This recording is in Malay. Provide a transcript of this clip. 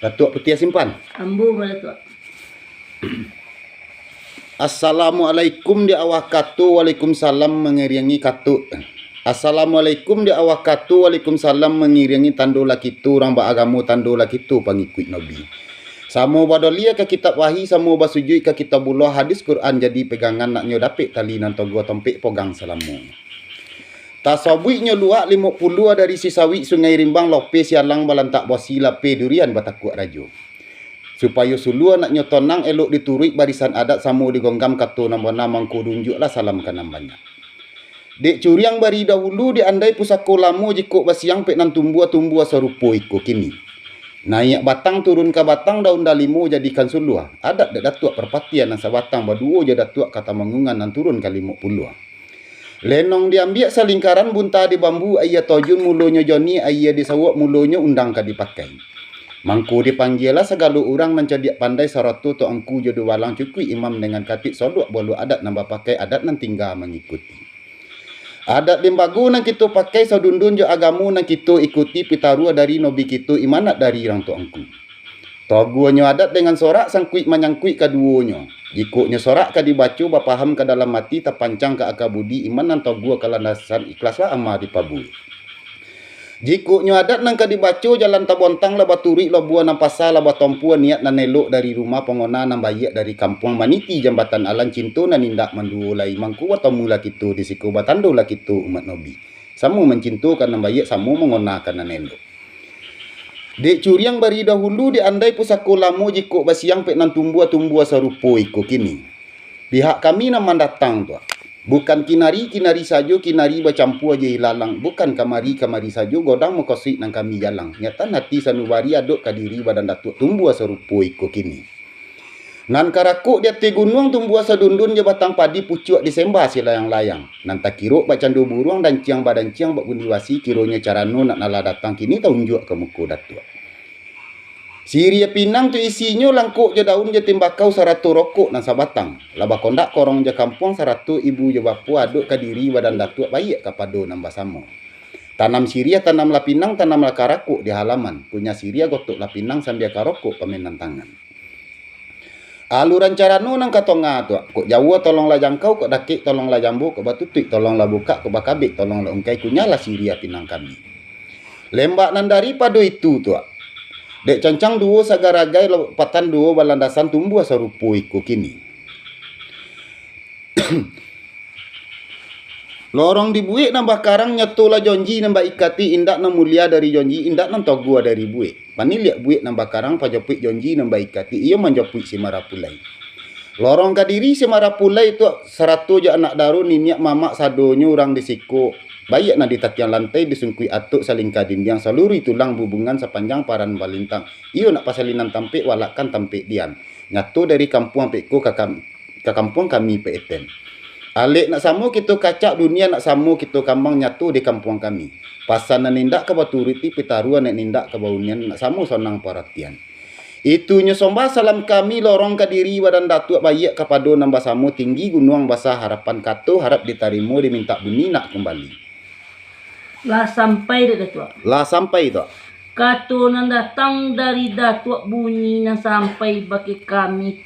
Datuk Petia Simpan. Ambu malah tu. Assalamualaikum di awak katu, waalaikumsalam mengiringi katu. Assalamualaikum di awak katu, waalaikumsalam mengiringi tandu lakitu, orang beragamu tandu lakitu pengikut Nabi. Samo badolia ke kitab wahyi, samo basujui ke kitabullah, hadis Quran jadi pegangan nak nyo dapik tali nan togo tompik pogang selamu. Tasabuiknya luak 50 dari sisawi Sungai Rimbang lope sialang balantak bosi lape durian batakuk rajo. Supaya sulua nak nyotonang elok diturik barisan adat samo digonggam kato nama mangku dunjuklah salam kanam banyak. Dek curiang bari dahulu diandai pusako lamo jikok basiang pek nan tumbua serupo iko kini. Naik batang turun ke batang daun dalimo jadikan sulua. Adat dak datuk perpatian nan sabatang baduo je datuk kata mangungan nan turun ke 50. Lenong diambil selingkaran bunta di bambu ayah tojun mulonyo Joni ayah disawak mulonyo undang ka dipakai. Mangku dipanggil lah segala orang nan cediak pandai saratu to angku jodoh walang cukui imam dengan katik sodok bolu adat nambah pakai adat nan tinggal mengikuti. Adat limbagu nan kita pakai sadundun jo agamu nan kita ikuti pitarua dari nobi kita imanat dari orang to angku. Toguanyo adat dengan sorak sangkuit menyangkuit keduanya. Jikuknya sorak ka dibaca bapaham ke dalam mati terpancang ke akal budi iman nan togua ke landasan ikhlaslah amal dipabui. Jikuknya adat nan ka dibaca jalan tabontang lah baturi lah buah nan pasal lah batompuan niat nan elok dari rumah pengona nan bayak dari kampung maniti jambatan alan cintu nan nindak manduo lai mangku atau mula kitu disiko batando lah kitu umat nabi. Samu mencintu kan nan bayak samu mengonakan nan elok. Dek curiang bari dahulu diandai pusako lamo jikok basiang pek nan tumbua serupo iko kini. Pihak kami nan mendatang tu. Bukan kinari sajo kinari bercampur je hilalang. Bukan kamari sajo godang mekosik nan kami jalang. Nyata hati sanubari aduk kadiri badan datuk tumbua serupo iko kini. Nan karakuk dia te gunung tumbua sedundun je batang padi pucuk disembah si layang-layang. Nan tak kiruk bacandu buruang dan ciang badan ciang bak bundiwasi kironya carano nak nala datang kini taunjuk ke muka datuk. Siria pinang tu isinya langkuk je daun je tembakau 100 rokok nan sabatang. Laba kondak korong je kampung 100 ibu je bapu aduk kadiri badan datuk baik kapado nambah sama. Tanam siria tanam lapinang tanam karakuk di halaman. Punya siria gotok lapinang sambil karokok pemenan tangan. Aluran carano nang katonga tu. Kok Jawa tolonglah jangkau, kok dakik tolonglah jambu, kok batutik tolonglah buka, kok bakabik tolonglah ungkai kunyalah siria pinang kami. Lembak nan daripada itu tu. Dek cancang duo sagaragai lopatan duo balandasan tumbuh serupo iku kini. Lorong dibuik nambah karang nyatola jonji nambah ikati indak nan mulia dari jonji indak nan togua dari buik. Pani liak buik nambah karang pajopik jonji nambah ikati iyo manjopik si marapulai. Lorong kadiri si marapulai tu 100 je anak daru niniak mamak sadonyo orang disiko. Bayak na di tatiang lantai disungkui atuk saling kadindiang saluri tulang hubungan sepanjang paran balintang. Iyo nak pasalinan tampik walakan tampik diam. Nyatu dari kampung pekko ke kampung kami peeten. Alik nak samu kita kacak dunia nak samu kita kambang nyatu di kampung kami. Pasan nak nindak ke baturiti pitaruan nak nindak ke baunian nak samu sonang perhatian. Itunya sombah salam kami lorong kadiri badan datuk bayak kepada nambah samu tinggi gunung basah harapan kato harap ditarimo diminta bunyi nak kembali. Lah sampai dah datuk. Lah sampai tu. Kato nan datang dari datuk bunyi nan sampai bagi kami tu.